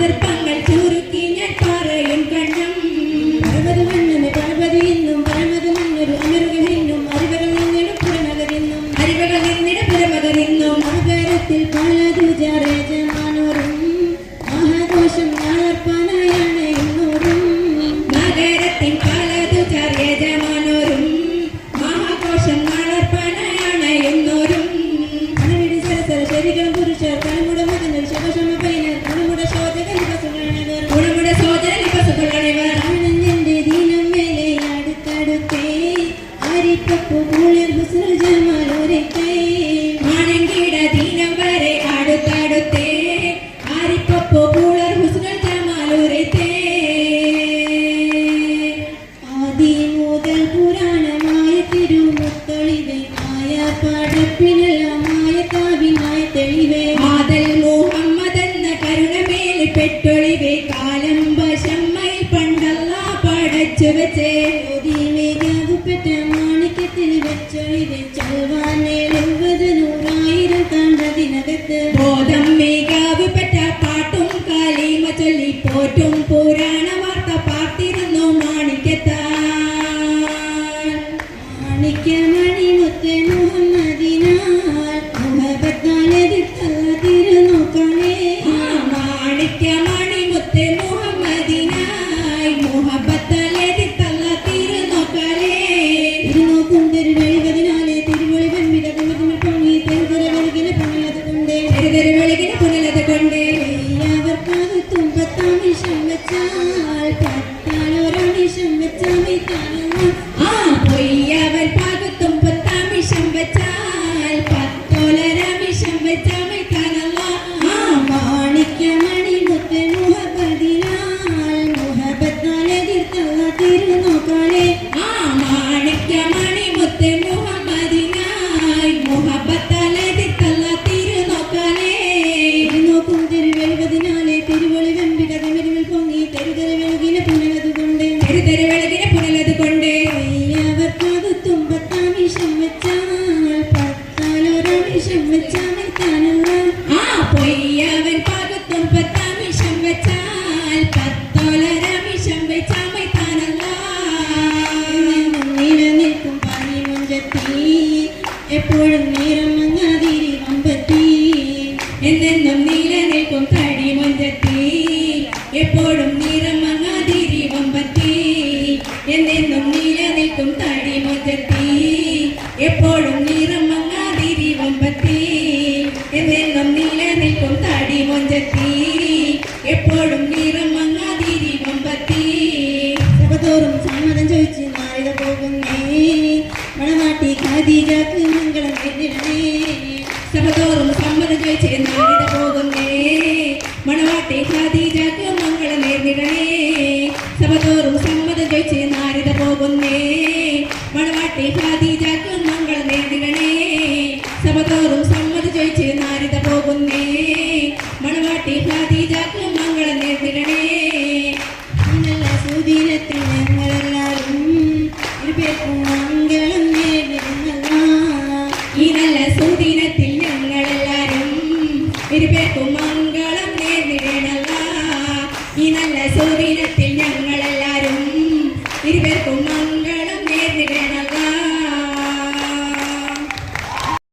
ആദർപ്പങ്ങൾ ചുരുക്കി ഞാൻ പറയും കണ്ണം പർവ്വത മണ്ണന് പർവ്വതിന്നും പരമത് മണ്ണൊരു അമരുകഹിന്നും അറിവകൾ നിന്നിടും പുറമകരിന്നും അറിവകൾ നിന്നിട പുറമകരിന്നും നഗരത്തിൽ പലതു ജാരേജമാനോരും മഹാഘോഷം നാളർപ്പനയാണ് ഇന്നോരും നഗരത്തിൽ പലതു ജാരേജമാനോരും മഹാഘോഷം നാളർപ്പനയാണ് എന്നോരും അനവിധി സരസര ശരീരം പുരുഷർ കണമുട മകനർ ശവശമ പൈനർ ഗുണമുട ശോചക നിപസുകളാണിവർ ഗുണമുട ശോചന നിപസുകളാണിവർ ആനന്ദന്റെ ദീനം മേലെ അടുത്തടുത്തേ അരിപ്പപ്പു കുളിർ ഹുസ്നുൽ ജമാലോരത്തെ ആനന്ദിട ദീനം വരെ അടുത്തടുത്തേ അരിപ്പപ്പു കുളിർ ഹുസ്നുൽ ജമാലോരത്തെ ആദി മുതൽ പുരാണമായ തിരുമുത്തൊളിവേ മായ പടപ്പിനെല്ലാമായ കാവിനായ തെളിവേ ആദൽ മുഹമ്മദ് എന്ന കരുണമേൽ പെട്ടൊളിവേ കാലം വശമ്മയിൽ പണ്ടല്ല പടച്ചു വെച്ചേ മികവുപെട്ട മാണിക്യത്തിൽ വെച്ചൊളിവേ ചൊൽവാനെഴുപത് 100,000 താണ്ടതിനകത്ത് ബോധം മികവുപെട്ട പാട്ടും കലീമ ചൊല്ലി പോറ്റും പുരാണ വാർത്ത പാർത്തിരുന്നു മാണിക്യത്താൻ മാണിക്യമണി മുത്ത് മുഹമ്മദിനാൽ മുഹബത്താലെതിർത്തല്ല തിരുനോക്കണേ മാണിക്യമണി മുത്ത് മുഹമ്മദിനായി മുഹബത്താലെതിർത്തല്ല തിരുനോക്കണേ തിരുനോക്കും തിരുവെളിവതിനാലെ തിരുവൊളി വെമ്പിട കുമതിമിൽ പൊങ്ങി തെരുതര വെളുകിന് പുനലത് കൊണ്ട് തെരുതര വെളുകിന് പുനലത് കൊണ്ട് അവർക്കകത്തും 10 നിമിഷം വെച്ചാൽ 10 നിമിഷം വെച്ചാൽ പൊയ്യവൻ പാകത്തും 10 നിമിഷം വെച്ചാൽ 10 നിമിഷം വെച്ചാൽ മാണിക്യമണി മുത്ത് മുഹബദിനാൽ മുഹബത്താലെതിർത്തല്ല തിരുനോക്കണേ മാണിക്യമണി മുത്ത് മുഹമ്മദിനായി മുഹബത്താലെതിർത്തല്ല തിരുനോക്കണേ തിരുനോക്കും തിരുവെളുപതിനാലെ തിരുവൊളി വെമ്പിട തിമിരിൽ പൊങ്ങി തെരുതര വെളുകിന് പുനലത് കൊണ്ട് തെരുതര വെളുകിന് പുനലത് കൊണ്ട് അവർക്കകത്തും 10 നിമിഷം വെച്ചാൽ 10 നിമിഷം വെച്ചാൽ പൊയ്യവൻ പാകത്തും 10 നിമിഷം വെച്ചാൽ 10 നിമിഷം വെച്ചാൽ നിലനിൽക്കും പനിമുഞ്ചത്തി എപ്പോഴും നിറം മങ്ങാതിരി വമ്പത്തി എന്നെന്നും നിലനിൽക്കും തടിമുഞ്ചത്തി എപ്പോഴും നിറം മങ്ങാതിരി വമ്പത്തി എന്നെന്നും നിലനിൽക്കും തടിമുഞ്ചത്തി എപ്പോഴും നിറം മങ്ങാതിരി വമ്പത്തി എന്നെന്നും നിലനിൽക്കും തടിമുഞ്ചത്തി എപ്പോഴും നിറം മങ്ങാതിരി വമ്പത്തി സഭതോറും സമ്മതം ചോദിച്ച് നാളിക പോകുന്നേ മണവാട്ടി ഖദീജക്ക് മംഗളം നേരിടണേ സഭതോറും സമ്മതം ചോദിച്ച് നാളിക പോകുന്നേ മണവാട്ടി ഖദീജക്ക് മംഗളം നേരിടണേ സഭതോറും സമ്മതം ചോദിച്ച് നാളിക പോകുന്നേ മണവാട്ടി ഖദീജക്ക് മംഗളം നേരിടണേ സഭതോറും സമ്മതം ചോദിച്ച് നാരിത പോകുന്നേ മണവാട്ടി ഖദീജക്ക് മംഗളം നേരിടണേ നല്ല സുദിനത്തിൽ ഞങ്ങളെല്ലാവരും ഇരുപേർക്കും മംഗളം നേരിടുന്നല്ല ഈ നല്ല സുദിനത്തിൽ ഞങ്ങളെല്ലാവരും ഇരുപേർക്കും മംഗളം നേരിടണല്ല ഈ നല്ല സുദിന